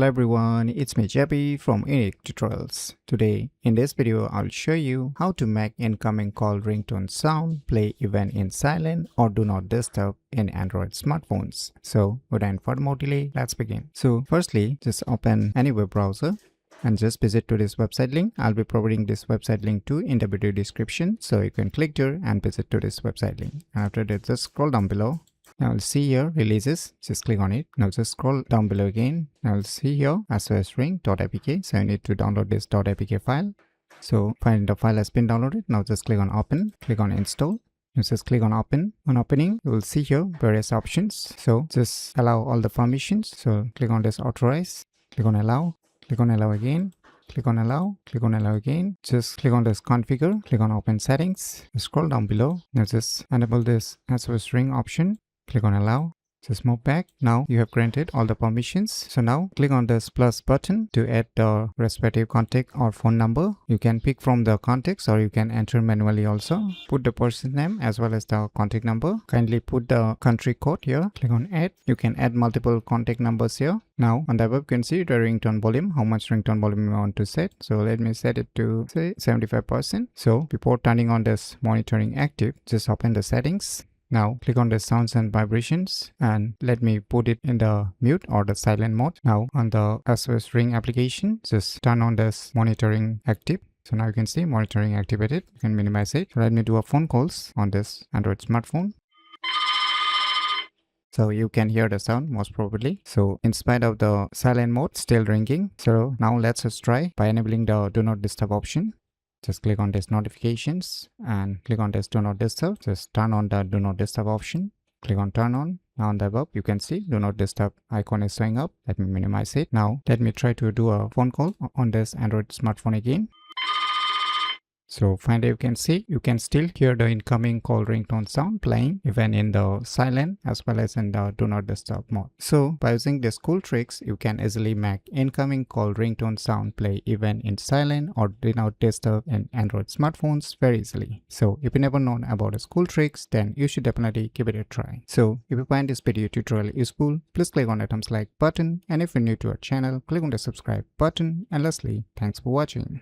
Hello everyone, it's me JP from UniqueTutorials. Today, in this video, I'll show you how to make incoming call ringtone sound play even in silent or do not disturb in Android smartphones. So, without further more delay, let's begin. So, firstly, just open any web browser and just visit to this website link. I'll be providing this website link too in the video description, so you can click there and visit to this website link. After that, just scroll down below. Now you'll see here releases, just click on it. Now just scroll down below again. Now you'll see here SOS ring.apk. So you need to download this .apk file. So find the file has been downloaded. Now just click on open, click on install. You just click on open. On opening, you will see here various options. So just allow all the permissions. So click on this authorize, click on allow again. Click on allow again. Just click on this configure, click on open settings. Scroll down below. Now just enable this SOS ring option. Click on allow, just move back. Now you have granted all the permissions. So now click on this plus button to add the respective contact or phone number. You can pick from the contacts or you can enter manually also. Put the person's name as well as the contact number. Kindly put the country code here. Click on add. You can add multiple contact numbers here. Now on the above you can see the ringtone volume, how much ringtone volume you want to set. So let me set it to say 75%. So before turning on this monitoring active, just open the settings. Now click on the sounds and vibrations and let me put it in the mute or the silent mode. Now on the SOS ring application, just turn on this monitoring active. So now you can see monitoring activated. You can minimize it. Let me do a phone calls on this Android smartphone. So you can hear the sound most probably. So in spite of the silent mode still ringing. So now let's just try by enabling the do not disturb option. Just click on this notifications and click on this do not disturb. Just turn on the do not disturb option. Click on turn on. Now on the above you can see do not disturb icon is showing up. Let me minimize it. Now let me try to do a phone call on this Android smartphone again. So finally you can see you can still hear the incoming call ringtone sound playing even in the silent as well as in the do not disturb mode. So by using these cool tricks you can easily make incoming call ringtone sound play even in silent or do not disturb in Android smartphones very easily. So if you never known about these cool tricks, then you should definitely give it a try. So if you find this video tutorial useful, please click on the thumbs like button, and if you're new to our channel, click on the subscribe button, and lastly, thanks for watching.